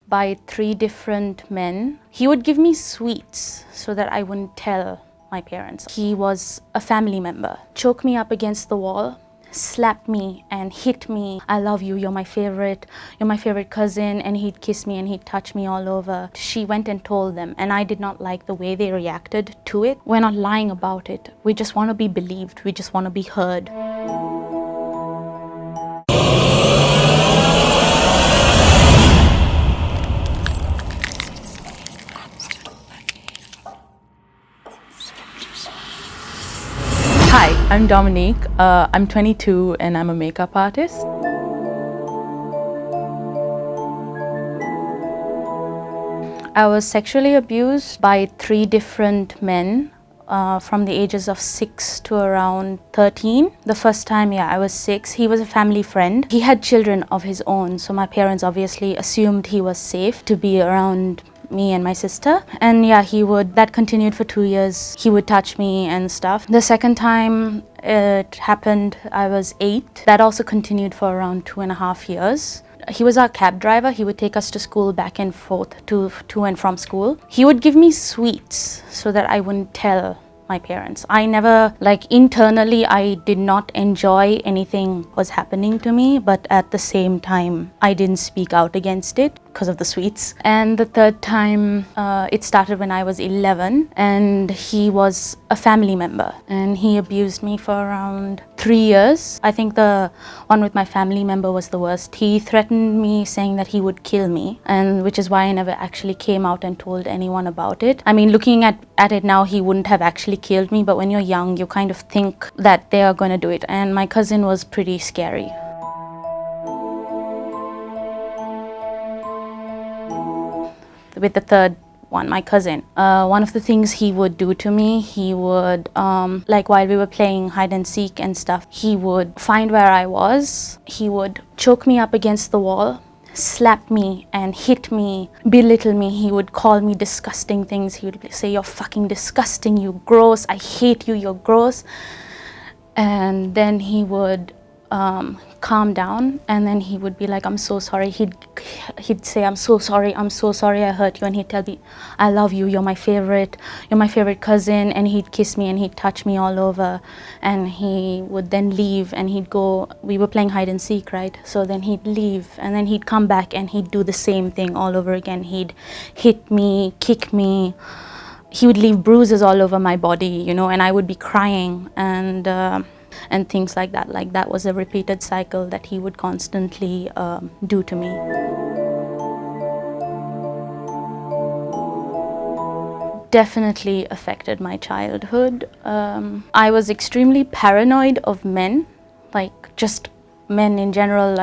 by 3 different men. He would give me sweets so that I wouldn't tell my parents. He was a family member. Choke me up against the wall, slap me and hit me. I love you, you're my favorite cousin, and he'd kiss me and he'd touch me all over. She went and told them, and I did not like the way they reacted to it. We're not lying about it. We just want to be believed. We just want to be heard. Hi, I'm Dominique. I'm 22 and I'm a makeup artist. I was sexually abused by 3 different men from the ages of 6 to around 13. The first time, I was 6. He was a family friend. He had children of his own, so my parents obviously assumed he was safe to be around me and my sister. And that continued for 2 years. He would touch me and stuff. The second time it happened, I was 8. That also continued for around 2.5 years. He was our cab driver. He would take us to school back and forth to and from school. He would give me sweets so that I wouldn't tell my parents. I never, internally, I did not enjoy anything was happening to me, but at the same time, I didn't speak out against it because of the sweets. And the third time, it started when I was 11, and he was a family member, and he abused me for around 3 years. I think the one with my family member was the worst. He threatened me saying that he would kill me, and which is why I never actually came out and told anyone about it. I mean, looking at it now, he wouldn't have actually killed me, but when you're young, you kind of think that they are going to do it. And my cousin was pretty scary. With the third one, my cousin, one of the things he would do to me, he would, while we were playing hide and seek and stuff, he would find where I was. He would choke me up against the wall, slap me and hit me, belittle me. He would call me disgusting things. He would say, "You're fucking disgusting, you gross, I hate you, you're gross." And then he would calm down, and then he would be like, "I'm so sorry." He'd say, I'm so sorry I hurt you," and he'd tell me, "I love you, you're my favorite cousin," and he'd kiss me and he'd touch me all over. And he would then leave and he'd go, we were playing hide and seek, right? So then he'd leave and then he'd come back and he'd do the same thing all over again. He'd hit me, kick me. He would leave bruises all over my body, and I would be crying and things like that. Like, that was a repeated cycle that he would constantly do to me. Definitely affected my childhood. I was extremely paranoid of men, just men in general.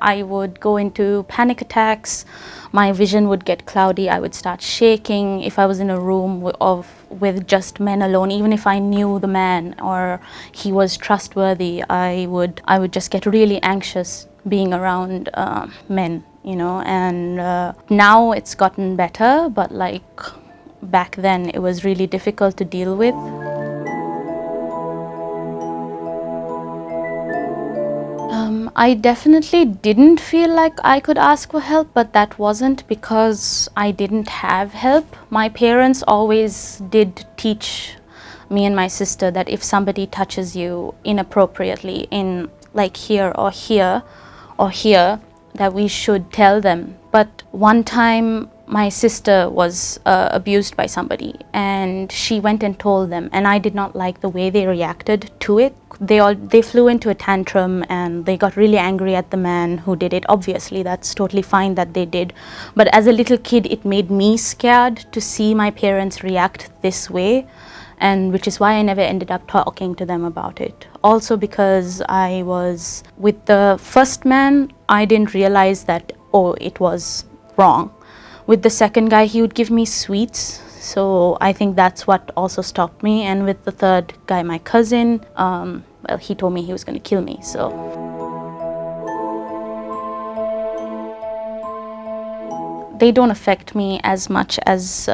I would go into panic attacks. My vision would get cloudy. I would start shaking. If I was in a room with just men alone, even if I knew the man or he was trustworthy, I would just get really anxious being around men, and now it's gotten better, but back then it was really difficult to deal with. I definitely didn't feel like I could ask for help, but that wasn't because I didn't have help. My parents always did teach me and my sister that if somebody touches you inappropriately in here or here or here, that we should tell them. But one time my sister was abused by somebody, and she went and told them, and I did not like the way they reacted to it. They flew into a tantrum and they got really angry at the man who did it. Obviously, that's totally fine that they did, but as a little kid, it made me scared to see my parents react this way, and which is why I never ended up talking to them about it. Also because I was with the first man, I didn't realize that, it was wrong. With the second guy, he would give me sweets, so I think that's what also stopped me. And with the third guy, my cousin, he told me he was going to kill me, so. They don't affect me as much as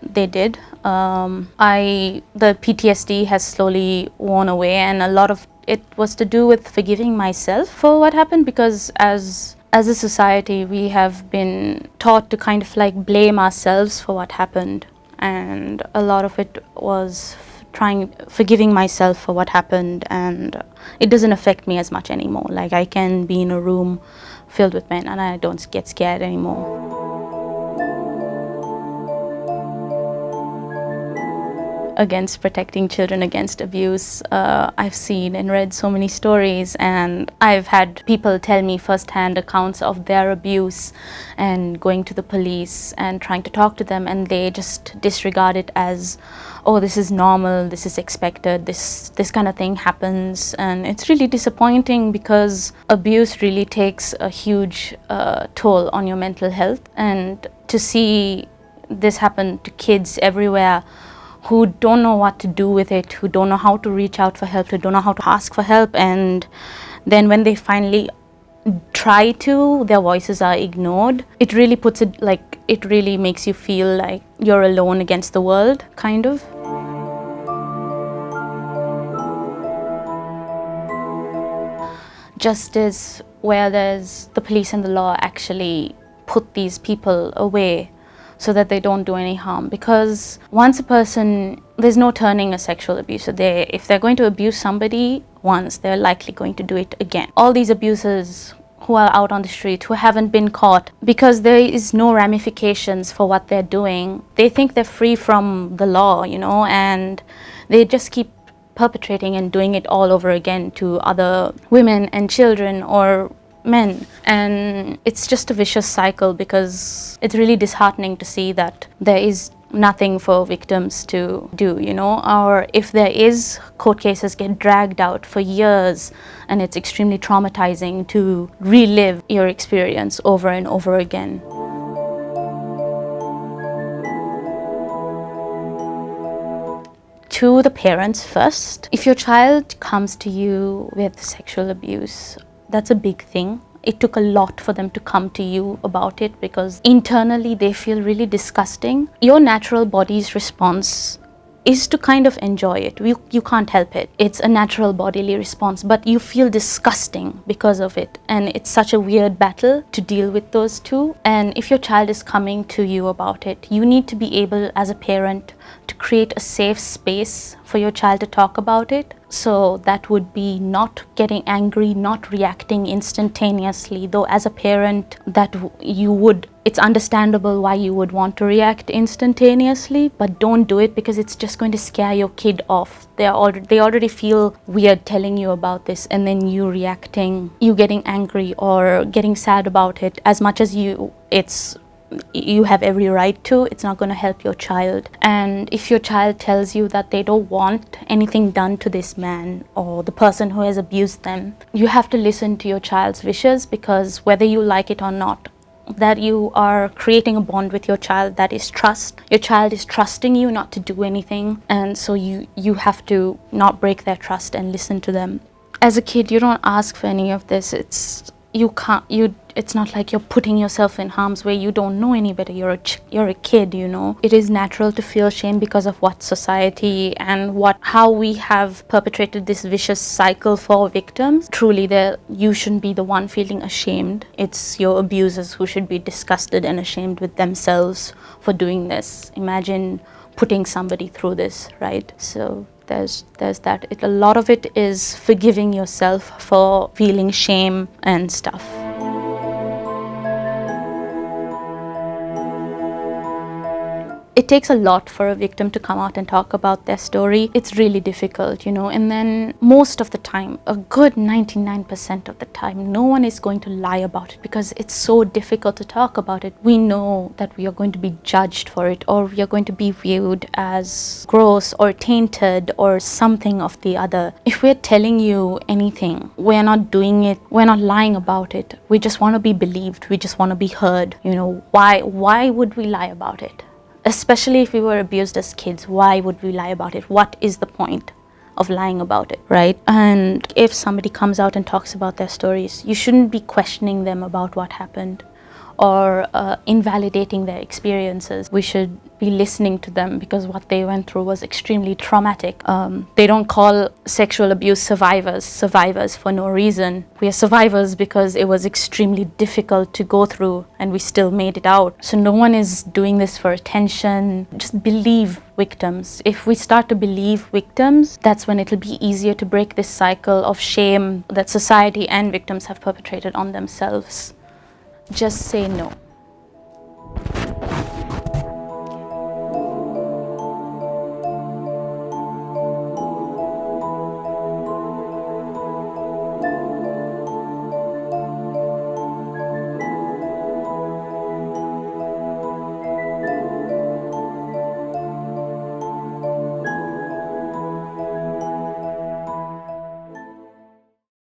they did. The PTSD has slowly worn away, and a lot of it was to do with forgiving myself for what happened, because as As a society, we have been taught to kind of like blame ourselves for what happened, and a lot of it was forgiving myself for what happened, and it doesn't affect me as much anymore. Like, I can be in a room filled with men and I don't get scared anymore. Against protecting children against abuse, I've seen and read so many stories, and I've had people tell me firsthand accounts of their abuse and going to the police and trying to talk to them, and they just disregard it as, oh, this is normal, this is expected, this kind of thing happens. And it's really disappointing because abuse really takes a huge toll on your mental health, and to see this happen to kids everywhere who don't know what to do with it, who don't know how to reach out for help, who don't know how to ask for help, and then when they finally try to, their voices are ignored. It really puts it like, it really makes you feel like you're alone against the world, kind of. Justice, where there's the police and the law actually put these people away so that they don't do any harm. Because once a person, there's no turning a sexual abuser. If they're going to abuse somebody once, they're likely going to do it again. All these abusers who are out on the street, who haven't been caught, because there is no ramifications for what they're doing, they think they're free from the law, you know, and they just keep perpetrating and doing it all over again to other women and children or men. And it's just a vicious cycle, because it's really disheartening to see that there is nothing for victims to do, you know, or if there is, court cases get dragged out for years, and it's extremely traumatizing to relive your experience over and over again. To the parents first, if your child comes to you with sexual abuse, that's a big thing. It took a lot for them to come to you about it, because internally they feel really disgusting. Your natural body's response is to kind of enjoy it. You can't help it. It's a natural bodily response, but you feel disgusting because of it. And it's such a weird battle to deal with those two. And if your child is coming to you about it, you need to be able, as a parent, to create a safe space for your child to talk about it. So that would be not getting angry, not reacting instantaneously, though as a parent that it's understandable why you would want to react instantaneously, but don't do it, because it's just going to scare your kid off. They already feel weird telling you about this, and then you reacting, you getting angry or getting sad about it, as much as you have every right to, it's not going to help your child. And if your child tells you that they don't want anything done to this man or the person who has abused them, you have to listen to your child's wishes, because whether you like it or not, that you are creating a bond with your child that is trust. Your child is trusting you not to do anything, and so you have to not break their trust and listen to them. As a kid, you don't ask for any of this. It's not like you're putting yourself in harm's way. You don't know any better. You're a kid, you know. It is natural to feel shame because of what society and how we have perpetrated this vicious cycle for victims. Truly, you shouldn't be the one feeling ashamed. It's your abusers who should be disgusted and ashamed with themselves for doing this. Imagine putting somebody through this, right? So there's that. A lot of it is forgiving yourself for feeling shame and stuff. It takes a lot for a victim to come out and talk about their story. It's really difficult, you know, and then most of the time, a good 99% of the time, no one is going to lie about it, because it's so difficult to talk about it. We know that we are going to be judged for it, or we are going to be viewed as gross or tainted or something of the other. If we're telling you anything, we're not doing it, we're not lying about it. We just want to be believed. We just want to be heard. You know, why would we lie about it? Especially if we were abused as kids, why would we lie about it? What is the point of lying about it, right? And if somebody comes out and talks about their stories, you shouldn't be questioning them about what happened, or invalidating their experiences. We should be listening to them because what they went through was extremely traumatic. They don't call sexual abuse survivors for no reason. We are survivors because it was extremely difficult to go through and we still made it out. So no one is doing this for attention. Just believe victims. If we start to believe victims, that's when it'll be easier to break this cycle of shame that society and victims have perpetrated on themselves. Just say no.